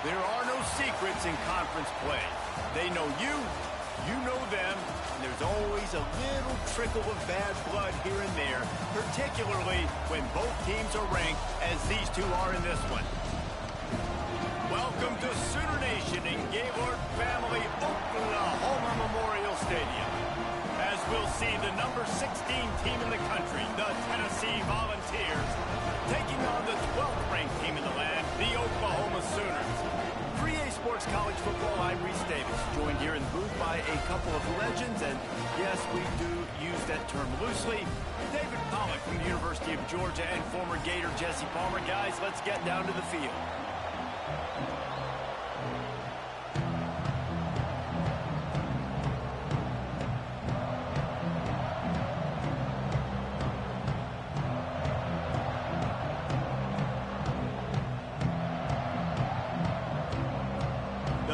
There are no secrets in conference play. They know you, you know them, and there's always a little trickle of bad blood here and there, particularly when both teams are ranked as these two are in this one. Welcome to Sooner Nation in Gaylord Family Oklahoma Memorial Stadium. As we'll see the number 16 team in the country, the Tennessee Volunteers, taking on the 12th ranked team in the land, the Oklahoma Sooners. 3A Sports College Football, I'm Reese Davis, joined here in the booth by a couple of legends, and yes, we do use that term loosely. David Pollack from the University of Georgia and former Gator Jesse Palmer. Guys, let's get down to the field.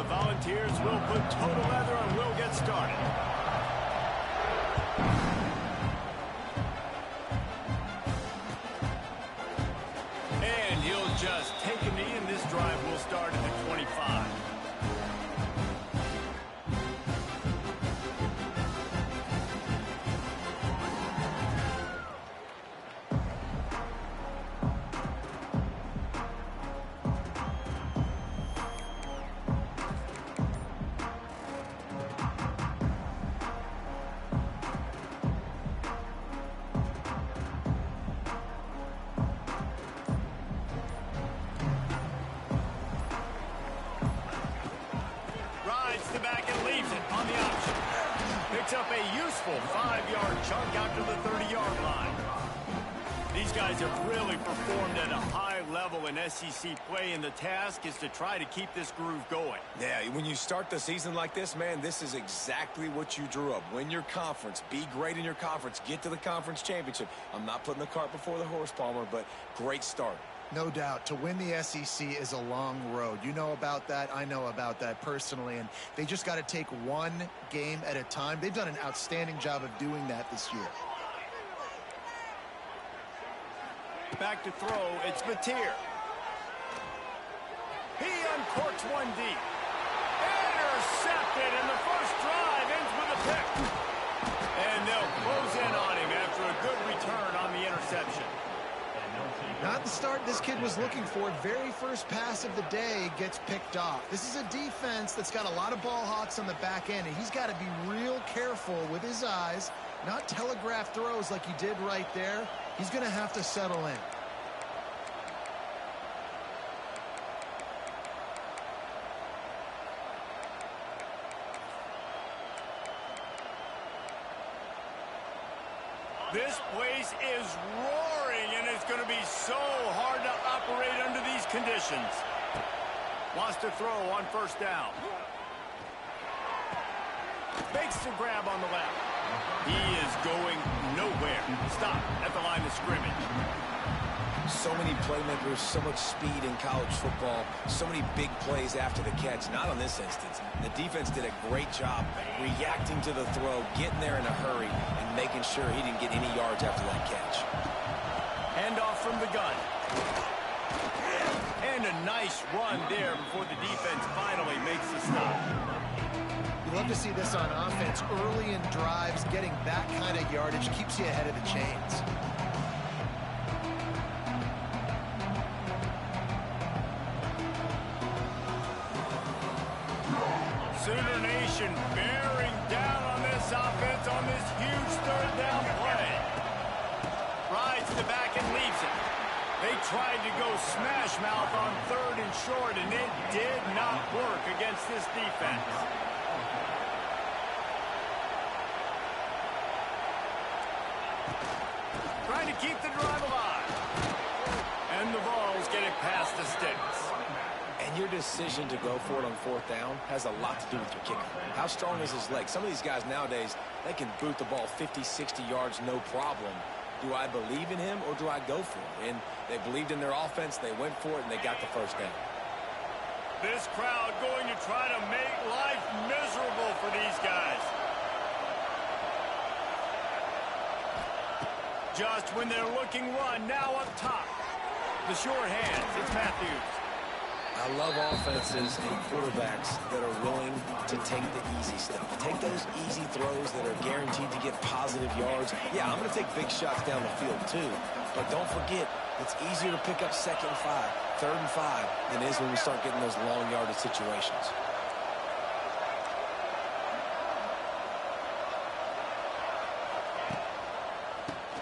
Volunteers will put total leather and we'll get started. And he'll just take a knee, and this drive will start at the 25. Up a useful 5-yard chunk out to the 30-yard line. These guys have really performed at a high level in SEC play, and the task is to try to keep this groove going. Yeah, when you start the season like this, man, this is exactly what you drew up. Win your conference, be great in your conference, get to the conference championship. I'm not putting the cart before the horse, Palmer, but great start. No doubt. To win the SEC is a long road. You know about that. I know about that personally. And they just got to take one game at a time. They've done an outstanding job of doing that this year. Back to throw. It's Mateer. He uncorks one deep. Intercepted, and the first drive ends with a pick. And they'll close in on him after a good return on the interception. Not the start this kid was looking for. Very first pass of the day gets picked off. This is a defense that's got a lot of ball hawks on the back end, and he's got to be real careful with his eyes, not telegraph throws like he did right there. He's going to have to settle in. This place is roaring, and it's going to be so hard to operate under these conditions. Wants to throw on first down. Makes the grab on the left. He is going nowhere. Stop at the line of scrimmage. So many playmakers, so much speed in college football, so many big plays after the catch. Not on this instance. The defense did a great job reacting to the throw, getting there in a hurry, and making sure he didn't get any yards after that catch. Handoff from the gun. And a nice run there before the defense finally makes the stop. You love to see this on offense. Early in drives, getting that kind of yardage keeps you ahead of the chains. Sooner Nation bearing down on this offense on this huge third down play. Rides the back and leaves it. They tried to go smash mouth on third and short, and it did not work against this defense. Trying to keep the drive alive. And the ball's getting past the sticks. And your decision to go for it on fourth down has a lot to do with your kicker. How strong is his leg? Some of these guys nowadays, they can boot the ball 50, 60 yards, no problem. Do I believe in him or do I go for it? And they believed in their offense, they went for it, and they got the first down. This crowd going to try to make life miserable for these guys. Just when they're looking run, now up top. The short hands, it's Matthews. I love offenses and quarterbacks that are willing to take the easy stuff. Take those easy throws that are guaranteed to get positive yards. Yeah, I'm going to take big shots down the field too. But don't forget, it's easier to pick up 2nd and 5, 3rd and 5 than it is when we start getting those long yardage situations.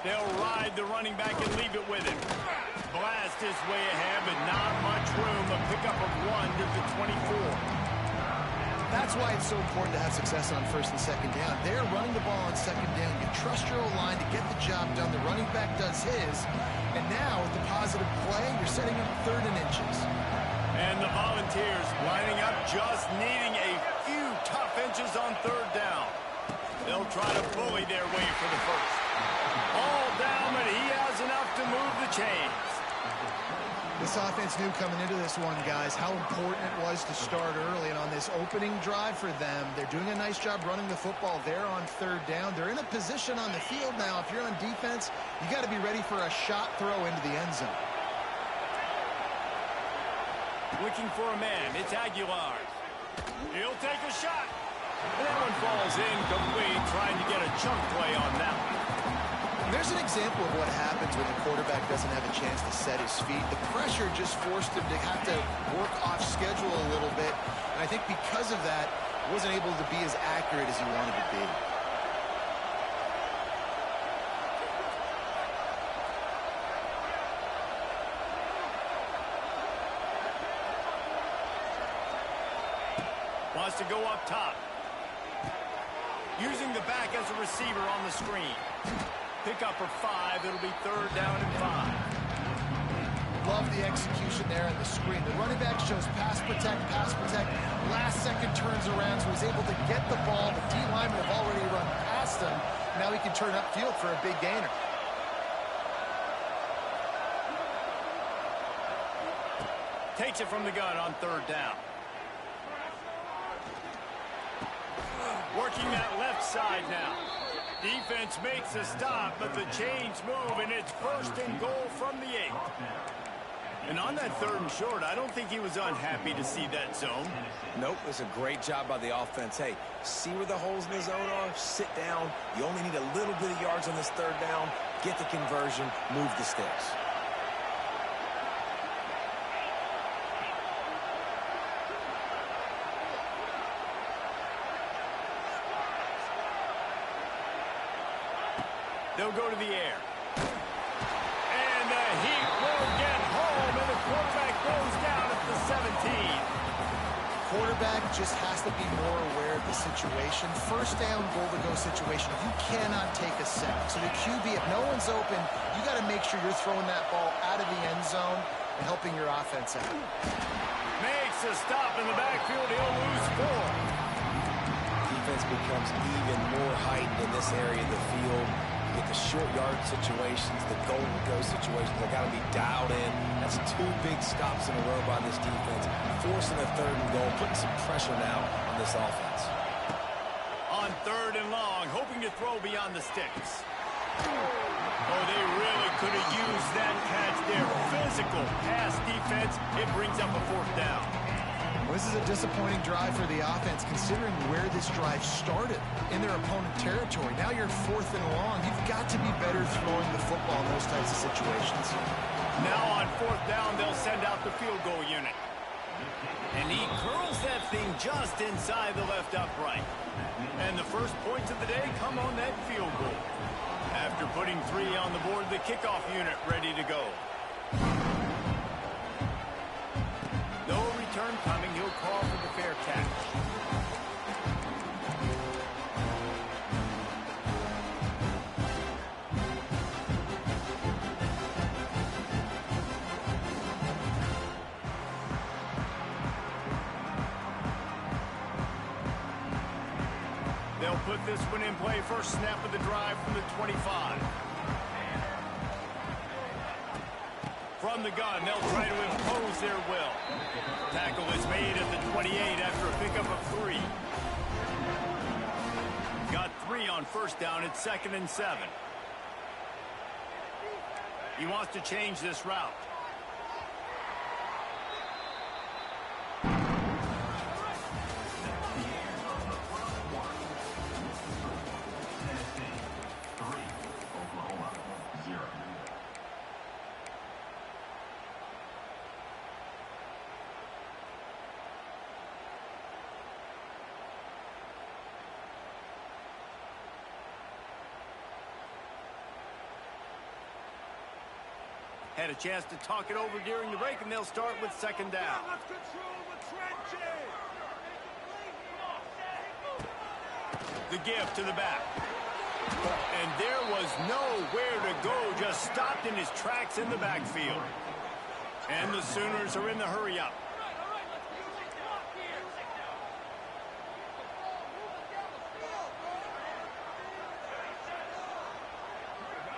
They'll ride the running back and leave it with him. Blast his way ahead, but not much room. A pickup of 1 to the 24. That's why it's so important to have success on 1st and 2nd down. They're running the ball on 2nd down. You trust your O-line to get the job done. The running back does his. And now with the positive play, you're setting up 3rd and inches. And the Volunteers lining up, just needing a few tough inches on 3rd down. They'll try to bully their way for the first. All down, but he has enough to move the chains. This offense knew coming into this one, guys, how important it was to start early. And on this opening drive for them, they're doing a nice job running the football there on 3rd down. They're in a position on the field now. If you're on defense, you got to be ready for a shot throw into the end zone. Looking for a man. It's Aguilar. He'll take a shot. And that one falls incomplete, trying to get a chunk play on that one. There's an example of what happens when the quarterback doesn't have a chance to set his feet. The pressure just forced him to have to work off schedule a little bit. And I think because of that, he wasn't able to be as accurate as he wanted to be. Wants to go up top. Using the back as a receiver on the screen. Pick up for 5. It'll be 3rd down and 5. Love the execution there on the screen. The running back shows pass protect, pass protect. Last second turns around, so he's able to get the ball. The D linemen have already run past him. Now he can turn upfield for a big gainer. Takes it from the gun on 3rd down. Working that left side now. Defense makes a stop, but the chains move, and it's 1st and goal from the 8. And on that 3rd and short, I don't think he was unhappy to see that zone. Nope, it was a great job by the offense. Hey, see where the holes in the zone are? Sit down. You only need a little bit of yards on this 3rd down. Get the conversion, move the sticks. They'll go to the air. And the heat will get home, and the quarterback goes down at the 17. Quarterback just has to be more aware of the situation. 1st down, goal-to-go situation. You cannot take a sack. So the QB, if no one's open, you got to make sure you're throwing that ball out of the end zone and helping your offense out. Makes a stop in the backfield. He'll lose 4. Defense becomes even more heightened in this area of the field. With the short yard situations, the goal-to-go situations, they got to be dialed in. That's 2 big stops in a row by this defense, forcing a 3rd and goal, putting some pressure now on this offense. On 3rd and long, hoping to throw beyond the sticks. Oh, they really could have used that catch there. Physical pass defense. It brings up a 4th down. This is a disappointing drive for the offense, considering where this drive started in their opponent territory. Now you're 4th and long. You've got to be better throwing the football in those types of situations. Now on 4th down, they'll send out the field goal unit. And he curls that thing just inside the left upright. And the first points of the day come on that field goal. After putting 3 on the board, the kickoff unit ready to go. No return coming. He'll call for the fair catch. They'll put this one in play. First snap of the drive from the 25. From the gun, they'll try to impose their will. Tackle is made at the 28 after a pickup of 3. Got 3 on 1st down. It's 2nd and 7. He wants to change this route. Had a chance to talk it over during the break, and they'll start with second down. Let's control the trenches. The give to the back. And there was nowhere to go, just stopped in his tracks in the backfield. And the Sooners are in the hurry-up.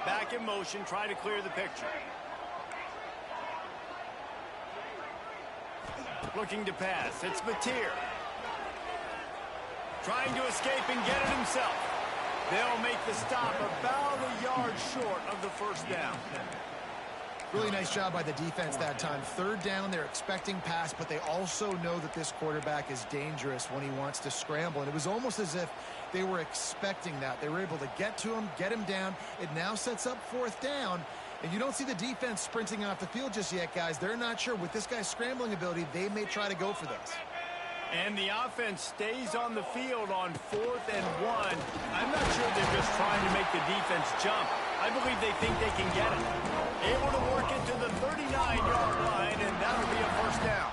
Back in motion, trying to clear the picture. Looking to pass. It's Mateer. Trying to escape and get it himself. They'll make the stop about a yard short of the first down. Really nice job by the defense that time. Third down, they're expecting pass, but they also know that this quarterback is dangerous when he wants to scramble. And it was almost as if they were expecting that. They were able to get to him, get him down. It now sets up fourth down. And you don't see the defense sprinting off the field just yet, guys. They're not sure. With this guy's scrambling ability, they may try to go for this. And the offense stays on the field on 4th and 1. I'm not sure they're just trying to make the defense jump. I believe they think they can get it. Able to work it to the 39-yard line, and that'll be a first down.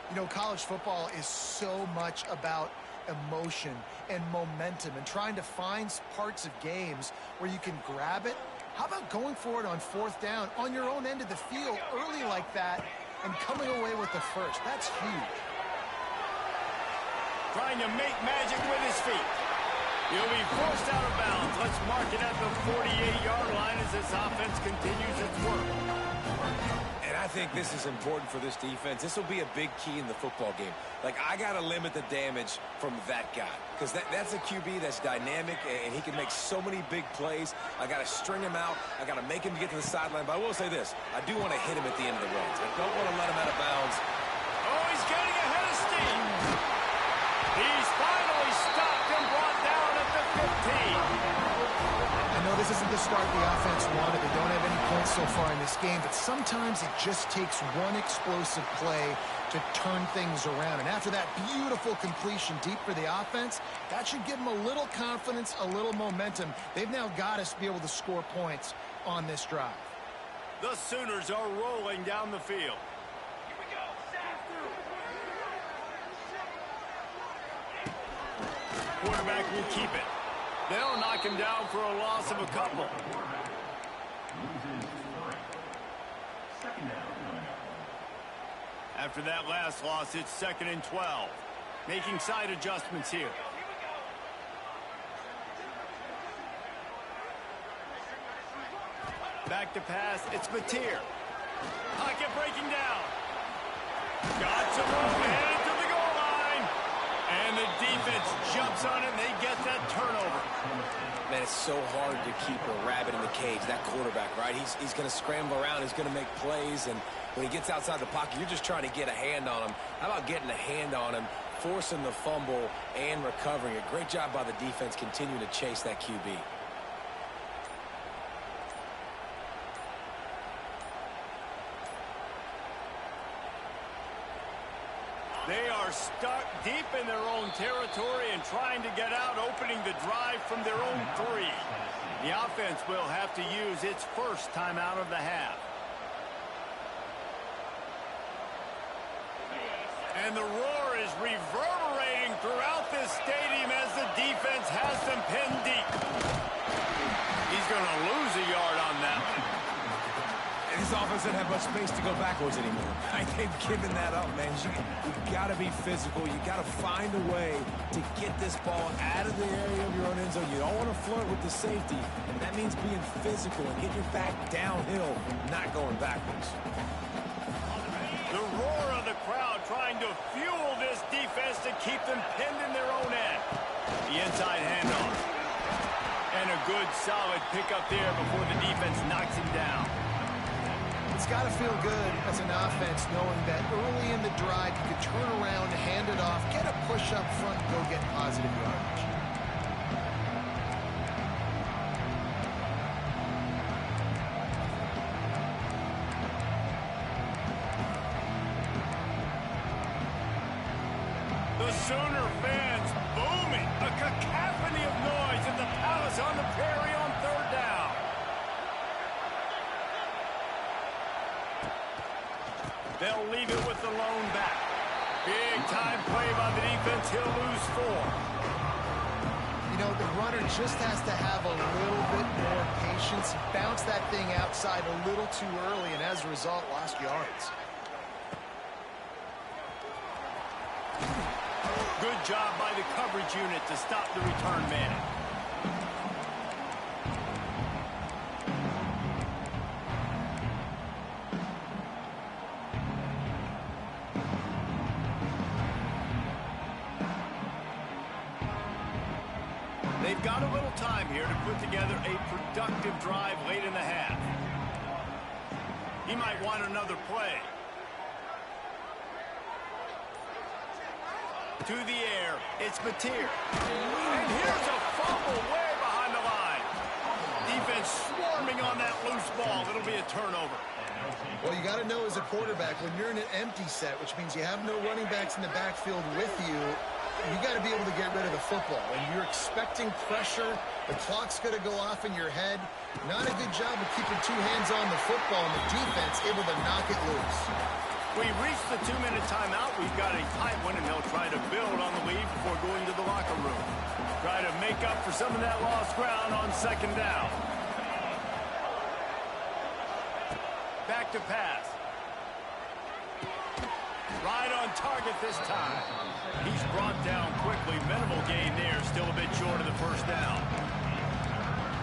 You know, college football is so much about emotion and momentum and trying to find parts of games where you can grab it. How about going for it on 4th down on your own end of the field early like that and coming away with the first? That's huge. Trying to make magic with his feet. He'll be forced out of bounds. Let's mark it at the 48-yard line as this offense continues its work. And I think this is important for this defense. This will be a big key in the football game. Like, I got to limit the damage from that guy because that's a QB that's dynamic, and he can make so many big plays. I got to string him out. I got to make him get to the sideline. But I will say this. I do want to hit him at the end of the range. I don't want to let him out of bounds. Oh, he's getting ahead of steam. He's finally stopped and brought down at the 15. I know this isn't the start the offense wanted. They don't have any points so far in this game, but sometimes it just takes one explosive play to turn things around. And after that beautiful completion deep for the offense, that should give them a little confidence, a little momentum. They've now got to be able to score points on this drive. The Sooners are rolling down the field. Quarterback will keep it. They'll knock him down for a loss of a couple. After that last loss, it's 2nd and 12. Making side adjustments here. Back to pass. It's Mateer. Pocket breaking down. Got some room headed to the goal line. And the defense jumps on it, and they get that turnover. Man, it's so hard to keep a rabbit in the cage, that quarterback, right? He's going to scramble around. He's going to make plays, and when he gets outside the pocket, you're just trying to get a hand on him. How about getting a hand on him, forcing the fumble, and recovering it? Great job by the defense continuing to chase that QB. They are stuck deep in their own territory and trying to get out, opening the drive from their own 3. The offense will have to use its first timeout of the half. And the roar is reverberating throughout this stadium as the defense has them pinned deep. He's going to lose a yard on that one. And this offense doesn't have much space to go backwards anymore. They've given that up, man. You got to be physical. You got to find a way to get this ball out of the area of your own end zone. You don't want to flirt with the safety, and that means being physical and getting your back downhill, not going backwards. The roar of the crowd trying to fuel this defense to keep them pinned in their own end. The inside handoff. And a good, solid pickup there before the defense knocks him down. It's got to feel good as an offense knowing that early in the drive you could turn around, hand it off, get a push up front, and go get positive yardage. The Sooner fans booming. A cacophony of noise at the Palace on the Prairie on 3rd down. leave it with the lone back. Big time play by the defense. He'll lose 4. You know, the runner just has to have a little bit more patience. Bounce that thing outside a little too early, and as a result, lost yards. Good job by the coverage unit to stop the return man. They've got a little time here to put together a productive drive late in the half. He might want another play. To the air, it's Mateer. And here's a fumble way behind the line. Defense swarming on that loose ball. It'll be a turnover. Well, you got to know as a quarterback, when you're in an empty set, which means you have no running backs in the backfield with you, you got to be able to get rid of the football. And you're expecting pressure. The clock's going to go off in your head. Not a good job of keeping 2 hands on the football, and the defense able to knock it loose. We reached the 2-minute timeout. We've got a tight one, and they'll try to build on the lead before going to the locker room. Try to make up for some of that lost ground on 2nd down. Back to pass. Right on target this time. He's brought down quickly. Minimal gain there. Still a bit short of the 1st down.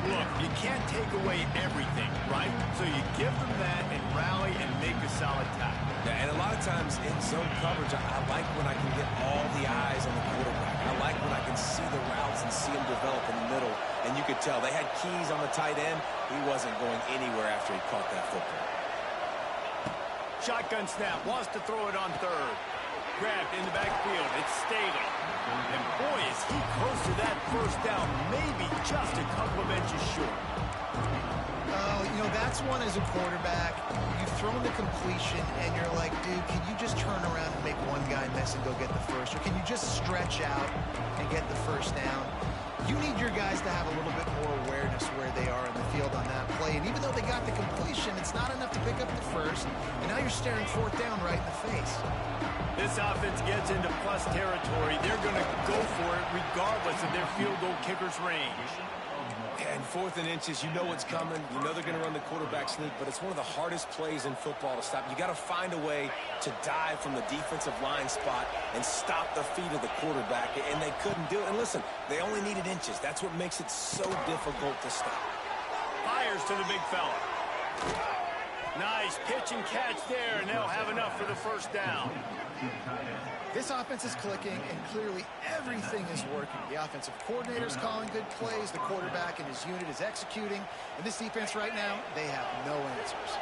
Look, you can't take away everything, right? So you give them that and rally and make a solid tackle. Yeah, and a lot of times in zone coverage, I like when I can get all the eyes on the quarterback. I like when I can see the routes and see them develop in the middle. And you could tell they had keys on the tight end. He wasn't going anywhere after he caught that football. Shotgun snap, wants to throw it on 3rd. Grabbed in the backfield, it's Staley. And boy, is he close to that 1st down, maybe just a couple of inches short. Oh, you know, that's one as a quarterback. You've thrown the completion, and you're like, dude, can you just turn around and make one guy miss and go get the 1st? Or can you just stretch out and get the 1st down? You need your guys to have a little bit more awareness where they are in the field on that play. And even though they got the completion, it's not enough to pick up the 1st. And now you're staring 4th down right in the face. This offense gets into plus territory. They're going to go for it regardless of their field goal kicker's range. And 4th and inches, you know what's coming. You know they're going to run the quarterback sneak, but it's one of the hardest plays in football to stop. You got to find a way to dive from the defensive line spot and stop the feet of the quarterback, and they couldn't do it. And listen, they only needed inches. That's what makes it so difficult to stop. Fires to the big fella. Nice pitch and catch there, and they'll have enough for the 1st down. This offense is clicking, and clearly everything is working. The offensive coordinator's calling good plays. The quarterback and his unit is executing. And this defense right now, they have no answers.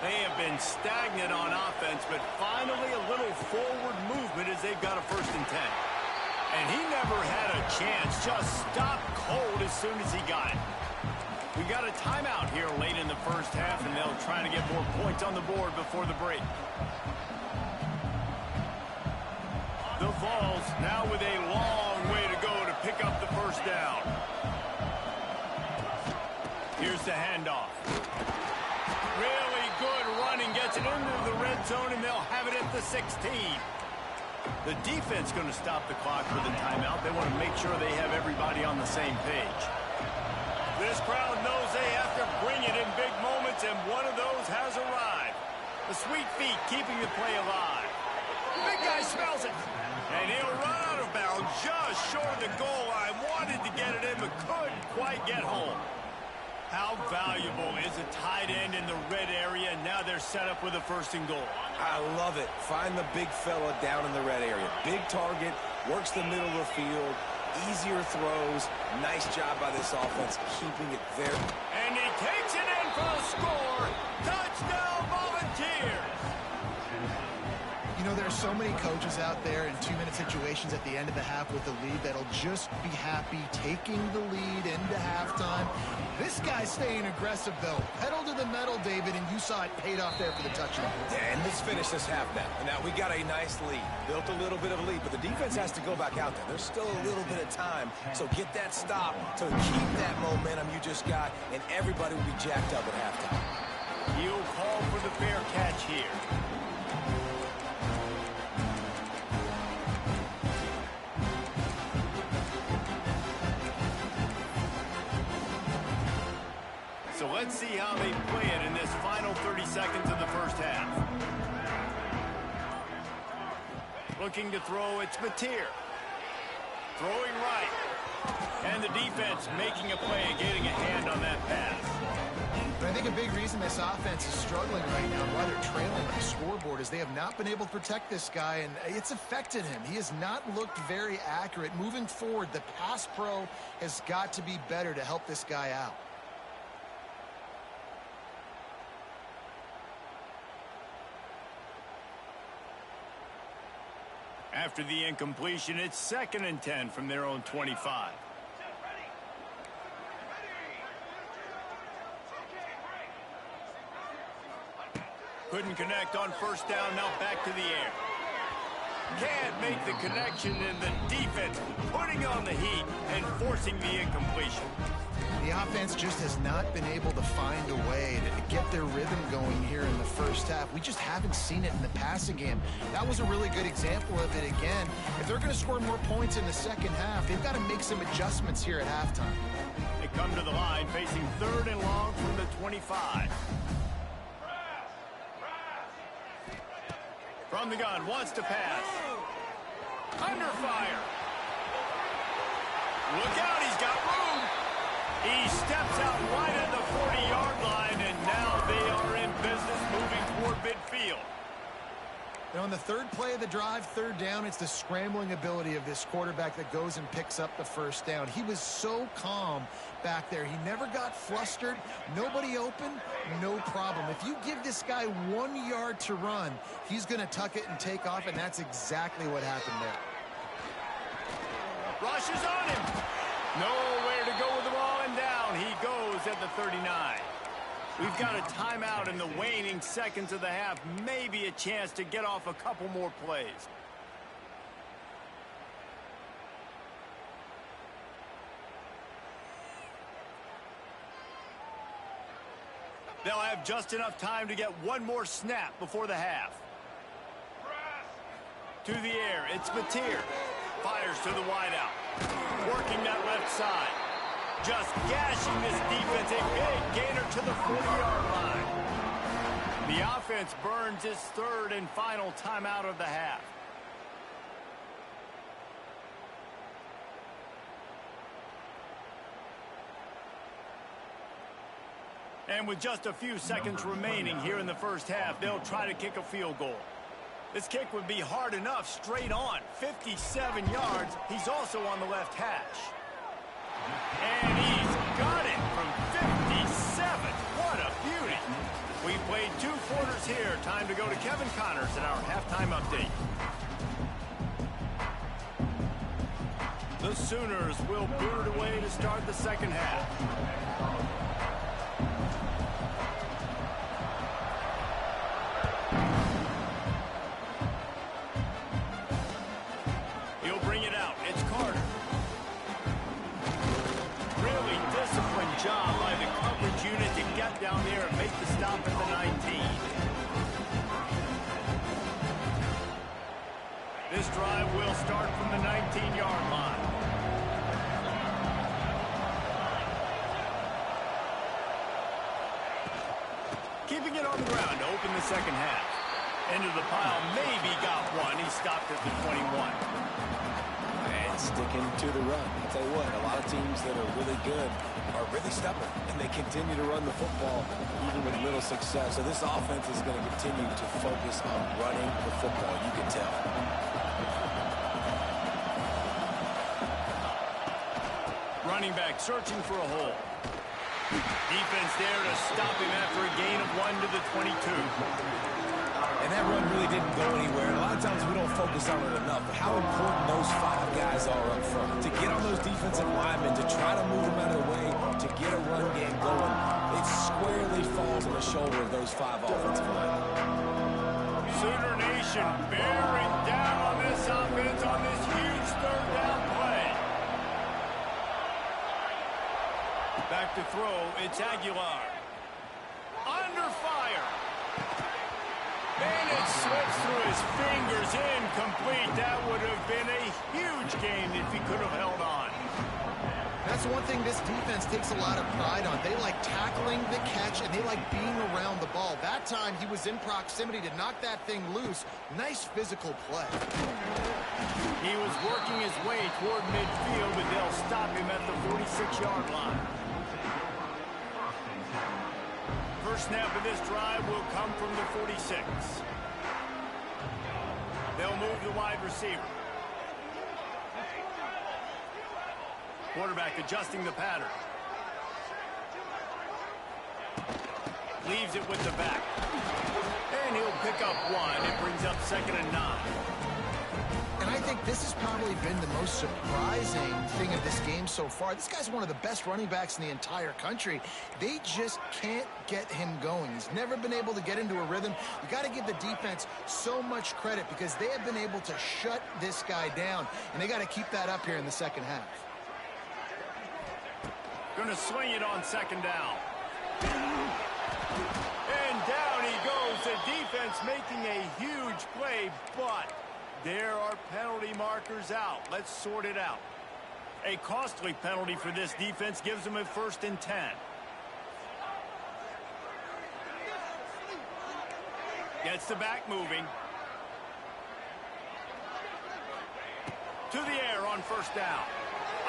They have been stagnant on offense, but finally a little forward movement as they've got a 1st and 10. And he never had a chance. Just stopped cold as soon as he got it. We got a timeout here late in the 1st half, and they'll try to get more points on the board before the break. The Vols now with a long way to go to pick up the 1st down. Here's the handoff. Really good running, gets it into the red zone, and they'll have it at the 16. The defense going to stop the clock with a timeout. They want to make sure they have everybody on the same page. This crowd knows they have to bring it in big moments, and one of those has arrived. The Sweet Feet keeping the play alive. Big guy smells it. And he'll run out of bounds just short of the goal line. Wanted to get it in, but couldn't quite get home. How valuable is a tight end in the red area? And now they're set up with a 1st and goal. I love it. Find the big fella down in the red area. Big target, works the middle of the field, easier throws. Nice job by this offense, keeping it there. And he takes it in for the score. Touchdown, Volunteers. You know, there are so many coaches out there in 2-minute situations at the end of the half with the lead that'll just be happy taking the lead into halftime. This guy's staying aggressive, though. Pedal to the metal, David, and you saw it paid off there for the touchdown. Yeah, and let's finish this half now. Now, we got a nice lead. Built a little bit of a lead, but the defense has to go back out there. There's still a little bit of time, so get that stop to keep that momentum you just got, and everybody will be jacked up at halftime. He'll call for the fair catch here. So let's see how they play it in this final 30 seconds of the first half. Looking to throw, it's Mateer. Throwing right. And the defense making a play and getting a hand on that pass. But I think a big reason this offense is struggling right now, while they're trailing the scoreboard, is they have not been able to protect this guy, and it's affected him. He has not looked very accurate. Moving forward, the pass pro has got to be better to help this guy out. After the incompletion, it's 2nd and 10 from their own 25. Couldn't connect on first down, now back to the air. Can't make the connection, and the defense putting on the heat and forcing the incompletion. The offense just has not been able to find a way to get their rhythm going here in the first half. We just haven't seen it in the passing game. That was a really good example of it again. If they're going to score more points in the second half, they've got to make some adjustments here at halftime. They come to the line facing 3rd and long from the 25. From the gun, wants to pass. Under fire. Look out, he's got room. He steps out wide at the 40-yard line, and now they are in business moving toward midfield. Now on the third play of the drive, 3rd down, it's the scrambling ability of this quarterback that goes and picks up the first down. He was so calm back there. He never got flustered. Nobody open, no problem. If you give this guy 1 yard to run, he's going to tuck it and take off, and that's exactly what happened there. Rush is on him. Nowhere to go with the ball, and down he goes at the 39. We've got a timeout in the waning seconds of the half. Maybe a chance to get off a couple more plays. They'll have just enough time to get one more snap before the half. To the air, it's Mateer. Fires to the wideout. Working that left side. Just gashing this defense, a big gainer to the 40-yard line. The offense burns its 3rd and final timeout of the half. And with just a few seconds remaining here in the first half, they'll try to kick a field goal. This kick would be hard enough straight on. 57 yards. He's also on the left hash. And he's got it from 57. What a beauty. We played 2 quarters here. Time to go to Kevin Connors in our halftime update. The Sooners will boot it away to start the second half. He'll bring it out. It's Carter. Really disciplined job by the coverage unit to get down there and make the stop at the 19. This drive will start from the 19-yard line. Keeping it on the ground to open the second half. Into the pile, maybe got one. He stopped at the 21. And sticking to the run. I'll tell you what, a lot of teams that are really good are really stubborn, and they continue to run the football even with little success. So this offense is going to continue to focus on running the football, you can tell. Running back searching for a hole. Defense there to stop him after a gain of 1 to the 22. And that run really didn't go anywhere. And a lot of times we don't focus on it enough. But how important those 5 guys are up front. To get on those defensive linemen, to try to move them out of the way, to get a run game going, it squarely falls on the shoulder of those 5 offensive linemen. Sooner Nation bearing down on this offense on this huge 3rd down play. Back to throw, it's Aguilar. Under fire. And it slips through his fingers, incomplete. That would have been a huge gain if he could have held on. That's one thing this defense takes a lot of pride on. They like tackling the catch, and they like being around the ball. That time, he was in proximity to knock that thing loose. Nice physical play. He was working his way toward midfield, but they'll stop him at the 46-yard line. First snap of this drive will come from the 46. They'll move the wide receiver. Quarterback adjusting the pattern. Leaves it with the back. And he'll pick up one. It brings up 2nd and 9. And I think this has probably been the most surprising thing of this game so far. This guy's one of the best running backs in the entire country. They just can't get him going. He's never been able to get into a rhythm. You got to give the defense so much credit because they have been able to shut this guy down, and they got to keep that up here in the second half. Going to swing it on 2nd down. And down he goes. The defense making a huge play, but there are penalty markers out. Let's sort it out. A costly penalty for this defense gives them a 1st and 10. Gets the back moving. To the air on 1st down.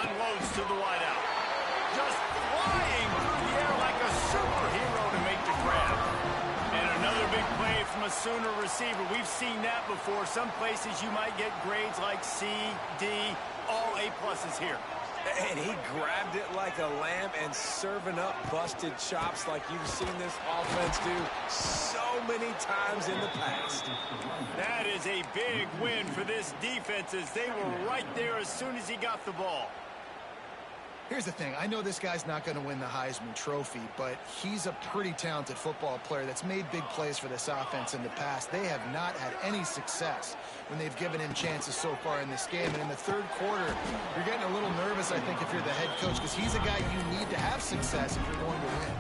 Unloads to the wideout. Just flying through the air like a superhero to make the grab. And another big play from a Sooner receiver. We've seen that before. Some places you might get grades like C, D, all A-pluses here. And he grabbed it like a lamb and serving up busted chops like you've seen this offense do so many times in the past. That is a big win for this defense as they were right there as soon as he got the ball. Here's the thing. I know this guy's not going to win the Heisman Trophy, but he's a pretty talented football player that's made big plays for this offense in the past. They have not had any success when they've given him chances so far in this game. And in the 3rd quarter, you're getting a little nervous, I think, if you're the head coach, because he's a guy you need to have success if you're going to win.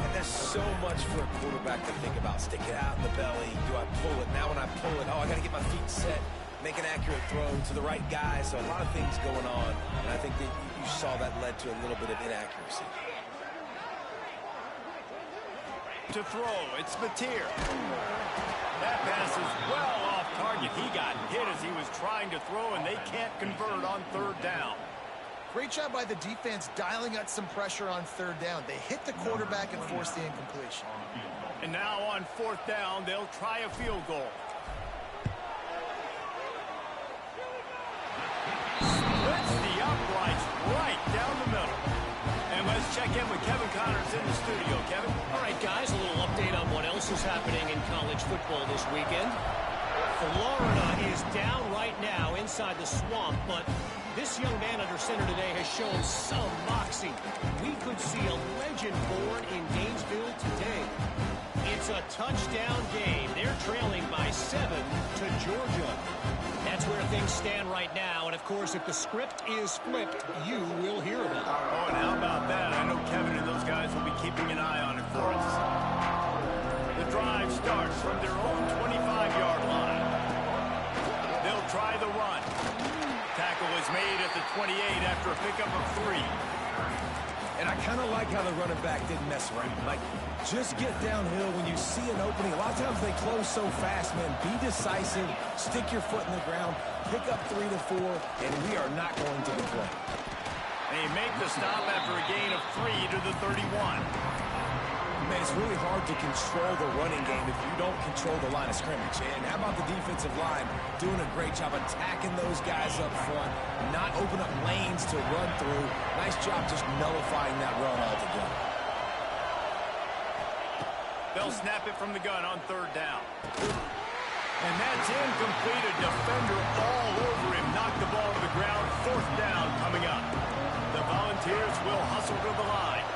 And there's so much for a quarterback to think about. Stick it out in the belly. Do I pull it? Now when I pull it, I got to get my feet set. Make an accurate throw to the right guy. So a lot of things going on. And I think that you saw that led to a little bit of inaccuracy. To throw, it's Mateer. That pass is well off target. He got hit as he was trying to throw, and they can't convert on 3rd down. Great job by the defense dialing up some pressure on 3rd down. They hit the quarterback and forced the incompletion. And now on 4th down, they'll try a field goal. Splits the uprights right down the middle. And let's check in with Kevin Connors in the studio. Kevin? All right, guys, a little update on what else is happening in college football this weekend. Florida is down right now inside the swamp, but this young man under center today has shown some moxie. We could see a legend born in Gainesville today. It's a touchdown game. They're trailing by 7 to Georgia. That's where things stand right now. And, of course, if the script is flipped, you will hear about it. Oh, and how about that? I know Kevin and those guys will be keeping an eye on it for us. The drive starts from their own 25-yard line. They'll try the run. Tackle is made at the 28 after a pickup of 3. And I kind of like how the running back didn't mess around. Like, just get downhill when you see an opening. A lot of times they close so fast, man. Be decisive. Stick your foot in the ground. Pick up 3 to 4, and we are not going to complain. They make the stop after a gain of 3 to the 31. Man, it's really hard to control the running game if you don't control the line of scrimmage. And how about the defensive line doing a great job attacking those guys up front, not open up lanes to run through. Nice job just nullifying that run altogether. They'll snap it from the gun on 3rd down. And that's incomplete. A defender all over him. Knocked the ball to the ground. 4th down coming up. The Volunteers will hustle to the line.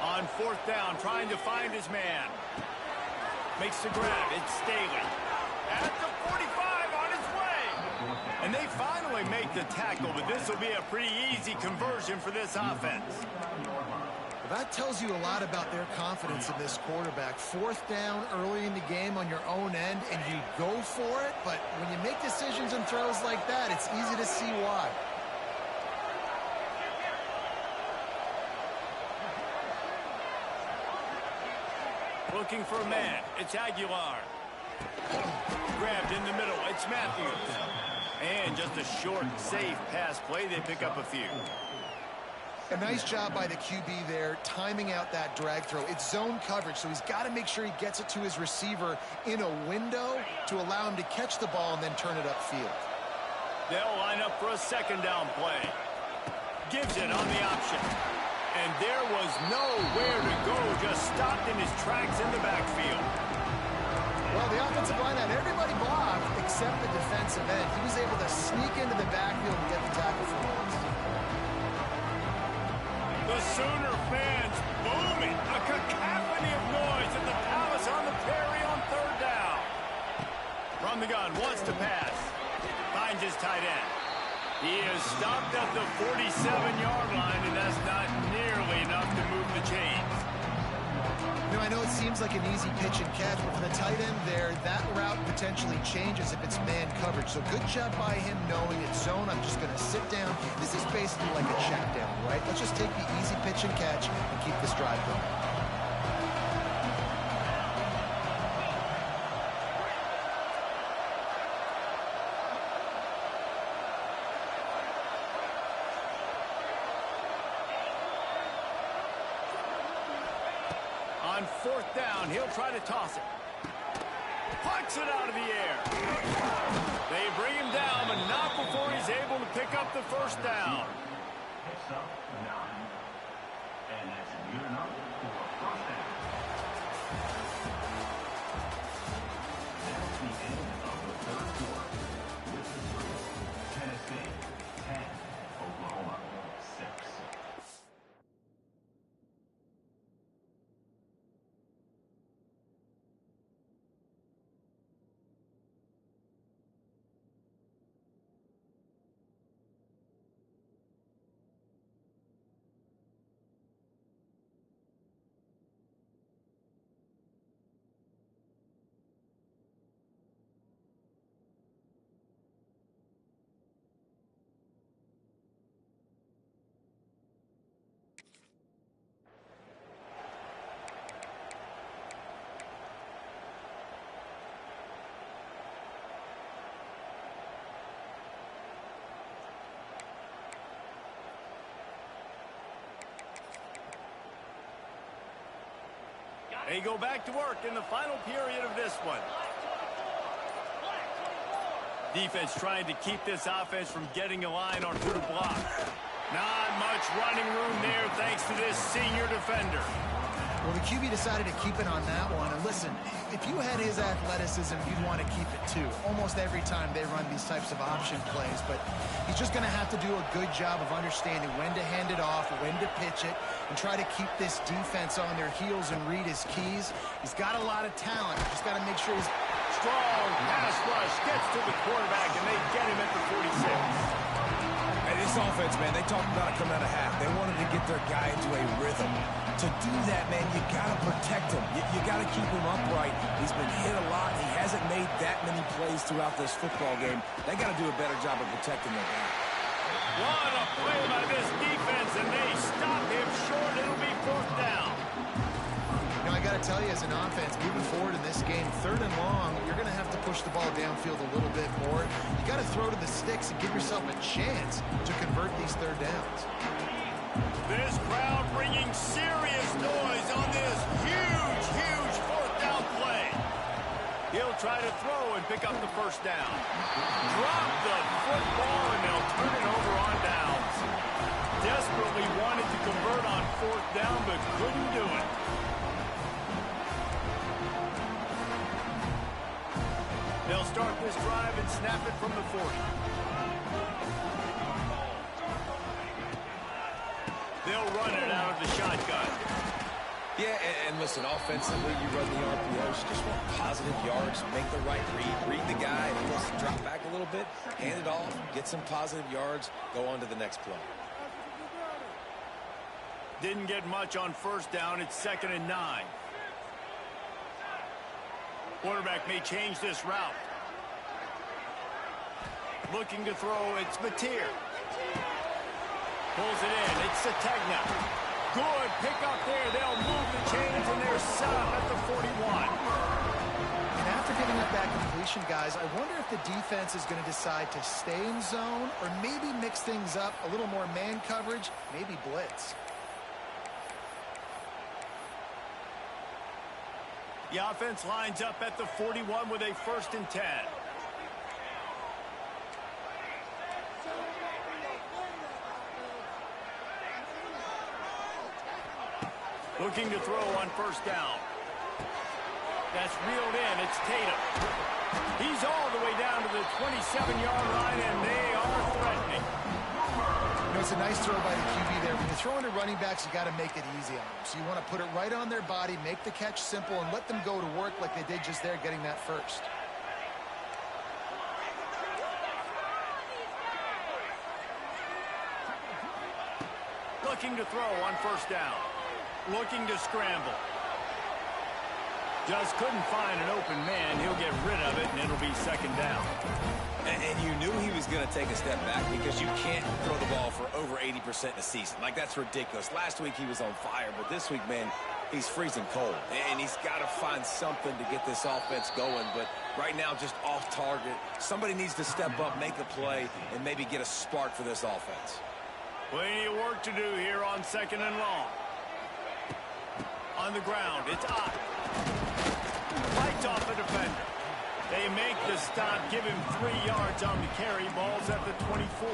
On 4th down, trying to find his man. Makes the grab. It's Staley. At the 45 on his way. And they finally make the tackle, but this will be a pretty easy conversion for this offense. Well, that tells you a lot about their confidence in this quarterback. 4th down early in the game on your own end, and you go for it, but when you make decisions and throws like that, it's easy to see why. Looking for a man. It's Aguilar. Grabbed in the middle. It's Matthews. And just a short, safe pass play. They pick up a few. A nice job by the QB there, timing out that drag throw. It's zone coverage, so he's got to make sure he gets it to his receiver in a window to allow him to catch the ball and then turn it upfield. They'll line up for a 2nd down play. Gives it on the option. And there was nowhere to go, just stopped in his tracks in the backfield. Well, the offensive line had everybody blocked except the defensive end. He was able to sneak into the backfield and get the tackle for once. The Sooner fans booming. A cacophony of noise at the Palace on the Prairie on 3rd down. From the gun, wants to pass. Finds his tight end. He is stopped at the 47-yard line, and that's not nearly enough to move the chains. You know, I know it seems like an easy pitch and catch, but for the tight end there, that route potentially changes if it's man coverage. So good job by him knowing it's zone. I'm just going to sit down. This is basically like a check down, right? Let's just take the easy pitch and catch and keep this drive going. On 4th down, he'll try to toss it. Pucks it out of the air. They bring him down, but not before he's able to pick up the 1st down. Picks up 9. And that's good enough for a 1st down. That's the end of the 3rd quarter. With the score, Tennessee 10, Oklahoma 6. They go back to work in the final period of this one. Defense trying to keep this offense from getting a line on who to block. Not much running room there thanks to this senior defender. Well, the QB decided to keep it on that one. And listen, if you had his athleticism, you'd want to keep it too. Almost every time they run these types of option plays. But he's just going to have to do a good job of understanding when to hand it off, when to pitch it, and try to keep this defense on their heels and read his keys. He's got a lot of talent. Just got to make sure he's... Strong pass rush gets to the quarterback, and they get him at the 46. Hey, this offense, man, they talked about it coming out of half. They wanted to get their guy into a rhythm. To do that, man, you got to protect him. You got to keep him upright. He's been hit a lot. He hasn't made that many plays throughout this football game. They got to do a better job of protecting their guy. What a play by this defense, and they stop him short. It'll be 4th down. You know, I got to tell you, as an offense, moving forward in this game, 3rd and long, you're going to have to push the ball downfield a little bit more. You got to throw to the sticks and give yourself a chance to convert these 3rd downs. This crowd bringing serious noise on this huge 4th down play. He'll try to throw and pick up the 1st down. Drop the football, and they'll turn it over on downs. Desperately wanted to convert on 4th down, but couldn't do it. They'll start this drive and snap it from the 40. They'll run it out of the shotgun. Yeah, and listen, offensively, you run the RPOs. You just want positive yards, make the right read the guy, and just drop back a little bit, hand it off, get some positive yards, go on to the next play. Didn't get much on first down. It's 2nd and 9. Quarterback may change this route. Looking to throw, it's Mateer. Pulls it in, it's Sategna. Good pick up there. They'll move the chains, and they're set up at the 41. And after giving up that completion, guys, I wonder if the defense is going to decide to stay in zone or maybe mix things up, a little more man coverage, maybe blitz. The offense lines up at the 41 with a 1st and 10. Looking to throw on first down. That's reeled in. It's Tatum. He's all the way down to the 27-yard line, and they are threatening. You know, it's a nice throw by the QB there. When you're throwing to running backs, you got to make it easy on them. So you want to put it right on their body, make the catch simple, and let them go to work like they did just there, getting that first. Looking to throw on first down. Looking to scramble. Just couldn't find an open man. He'll get rid of it, and it'll be 2nd down. And you knew he was going to take a step back because you can't throw the ball for over 80% in a season. Like, that's ridiculous. Last week he was on fire, but this week, man, he's freezing cold. And he's got to find something to get this offense going. But right now, just off target. Somebody needs to step up, make a play, and maybe get a spark for this offense. Plenty of work to do here on 2nd and long. On the ground, it's Ott. Fights off the defender. They make the stop, give him 3 yards on the carry. Ball's at the 24.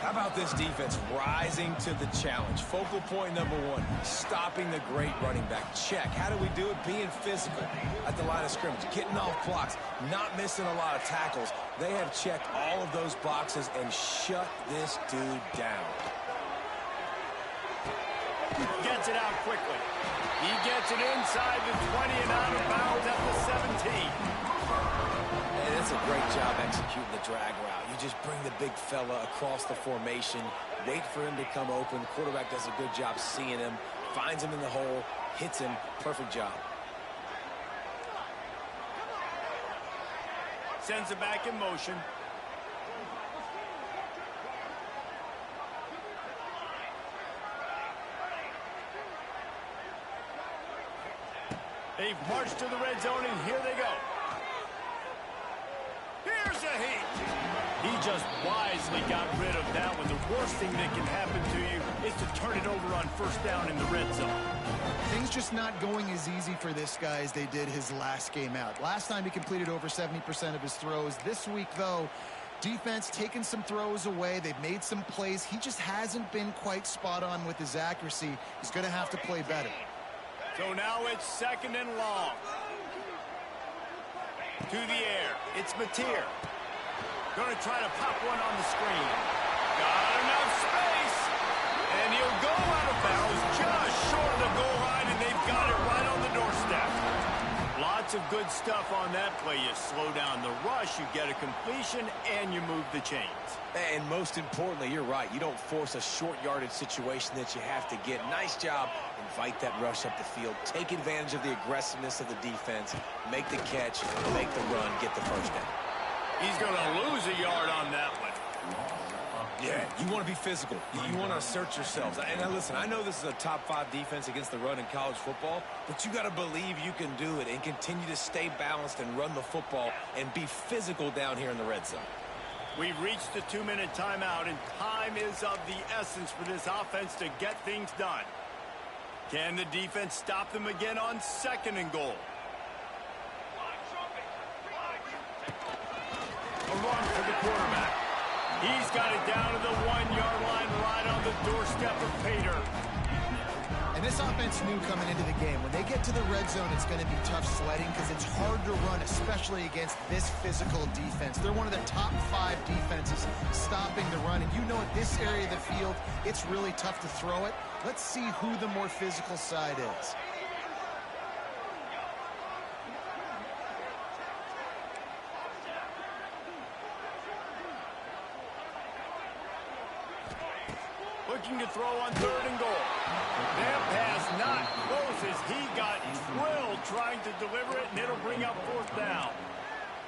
How about this defense rising to the challenge? Focal point number 1, stopping the great running back. Check. How do we do it? Being physical at the line of scrimmage, getting off blocks, not missing a lot of tackles. They have checked all of those boxes and shut this dude down. Gets it out quickly. He gets it inside the 20 and out of bounds at the 17. And it's a great job executing the drag route. You just bring the big fella across the formation, wait for him to come open. Quarterback does a good job seeing him, finds him in the hole, hits him. Perfect job. Sends it back in motion. They've marched to the red zone, and here they go. Here's a heat. He just wisely got rid of that one. The worst thing that can happen to you is to turn it over on first down in the red zone. Things just not going as easy for this guy as they did his last game out. Last time he completed over 70% of his throws. This week, though, defense taking some throws away. They've made some plays. He just hasn't been quite spot on with his accuracy. He's going to have to play better. So now it's 2nd and long. To the air. It's Mateer. Going to try to pop one on the screen. Got enough space. And he'll go out of bounds just short of the goal line, and they've got it right on the doorstep. Lots of good stuff on that play. You slow down the rush, you get a completion, and you move the chains. And most importantly, you're right. You don't force a short yardage situation that you have to get. Nice job. Invite that rush up the field. Take advantage of the aggressiveness of the defense. Make the catch, make the run, get the first down. He's going to lose a yard on that one. Yeah, you want to be physical. You want to assert yourselves. And now listen, I know this is a top 5 defense against the run in college football, but you got to believe you can do it and continue to stay balanced and run the football and be physical down here in the red zone. We've reached the 2-minute timeout, and time is of the essence for this offense to get things done. Can the defense stop them again on 2nd and goal? A run for the quarterback. He's got it down to the 1-yard line, right on the doorstep of Pater. And this offense knew coming into the game, when they get to the red zone, it's going to be tough sledding because it's hard to run, especially against this physical defense. They're one of the top 5 defenses stopping the run. And you know at this area of the field, it's really tough to throw it. Let's see who the more physical side is. looking to throw on 3rd and goal. That pass not close as he got drilled trying to deliver it, and it'll bring up 4th down.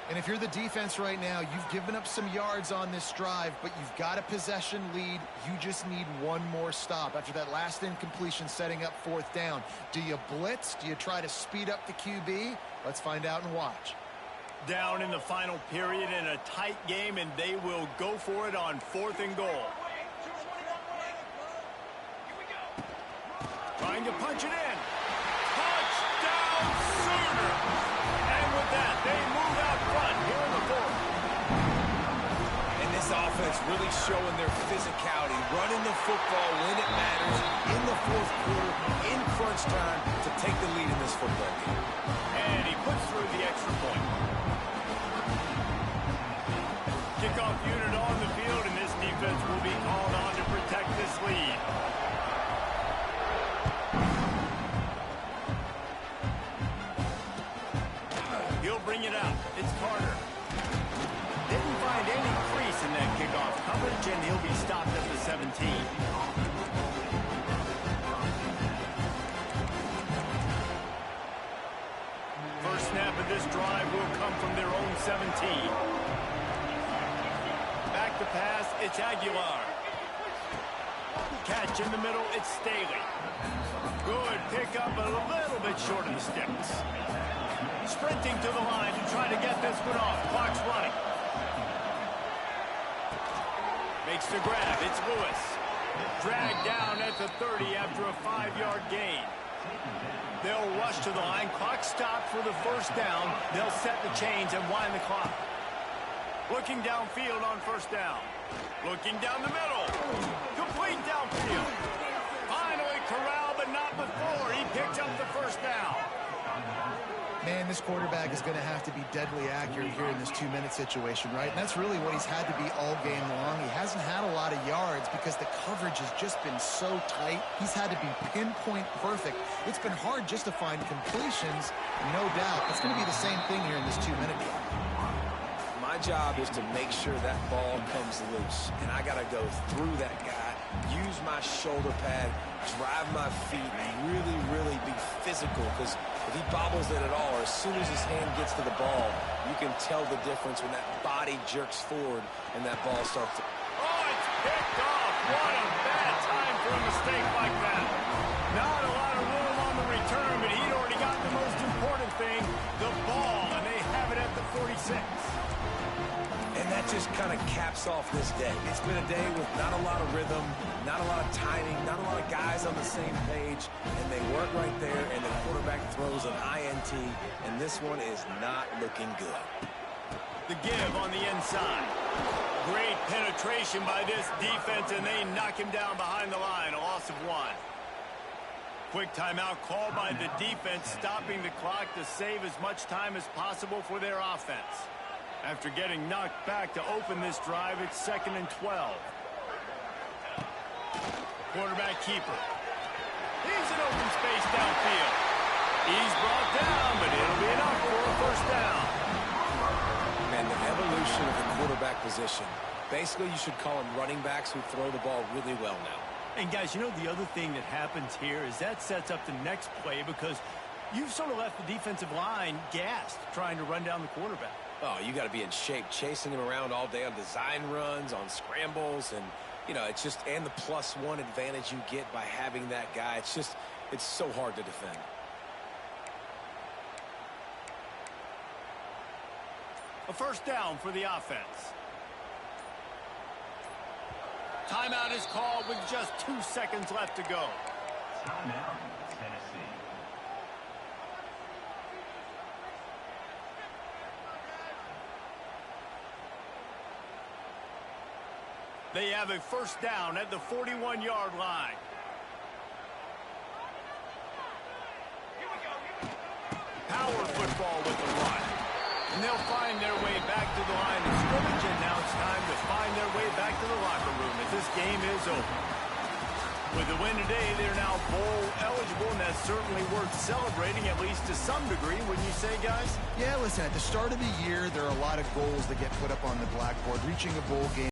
And if you're the defense right now, you've given up some yards on this drive, but you've got a possession lead. You just need one more stop after that last incompletion setting up 4th down. Do you blitz? Do you try to speed up the QB? Let's find out and watch. Down in the final period in a tight game, and they will go for it on 4th and goal. Trying to punch it in. Touchdown, Sooner! And with that, they move out front here in the 4th. And this offense really showing their physicality, running the football when it matters, in the 4th quarter, in crunch time, to take the lead in this football game. And he puts through the extra point. Kickoff unit on the field, and this defense will be called on to protect this lead. He'll bring it out. It's Carter. Didn't find any crease in that kickoff coverage, and he'll be stopped at the 17. First snap of this drive will come from their own 17. Back to pass, it's Aguilar. Catch in the middle, it's Staley. Good pickup, a little bit short of the sticks. Sprinting to the line to try to get this one off. Clock's running. Makes the grab, it's Lewis. Dragged down at the 30 after a 5-yard gain. They'll rush to the line. Clock stopped for the 1st down. They'll set the chains and wind the clock. Looking downfield on 1st down. Looking down the middle. Complete downfield. Finally corralled, but not before. He picks up the 1st down. Man, this quarterback is going to have to be deadly accurate here in this 2-minute situation, right? And that's really what he's had to be all game long. He hasn't had a lot of yards because the coverage has just been so tight. He's had to be pinpoint perfect. It's been hard just to find completions, no doubt. It's going to be the same thing here in this 2-minute drive. My job is to make sure that ball comes loose, and I got to go through that guy, use my shoulder pad, drive my feet, and really be physical, because if he bobbles it at all, or as soon as his hand gets to the ball, you can tell the difference when that body jerks forward and that ball starts to... Oh, it's picked off. What a bad time for a mistake like that. Not a lot of room on the return, but he'd already got the most important thing, the ball, and they have it at the 46. And that just kind of caps off this day. It's been a day with not a lot of rhythm, not a lot of timing, not a lot of guys on the same page, and they weren't right there, and the quarterback throws an INT, and this one is not looking good. The give on the inside. Great penetration by this defense, and they knock him down behind the line, a loss of 1. Quick timeout called by the defense, stopping the clock to save as much time as possible for their offense. After getting knocked back to open this drive, it's 2nd and 12. Quarterback keeper. He's in open space downfield. He's brought down, but it'll be enough for a 1st down. Man, the evolution of the quarterback position. Basically, you should call them running backs who throw the ball really well now. And guys, you know the other thing that happens here is that sets up the next play because you've sort of left the defensive line gassed trying to run down the quarterback. Oh, you got to be in shape, chasing him around all day on design runs, on scrambles, and, you know, it's just, and the +1 advantage you get by having that guy. It's just, it's so hard to defend. A 1st down for the offense. Timeout is called with just 2 seconds left to go. Timeout, Tennessee. They have a 1st down at the 41-yard line. Power football with the run. And they'll find their way back to the line of scrimmage, and now it's time to find their way back to the locker room as this game is over. With the win today, they're now bowl eligible, and that's certainly worth celebrating, at least to some degree, wouldn't you say, guys? Yeah, listen, at the start of the year, there are a lot of goals that get put up on the blackboard. Reaching a bowl game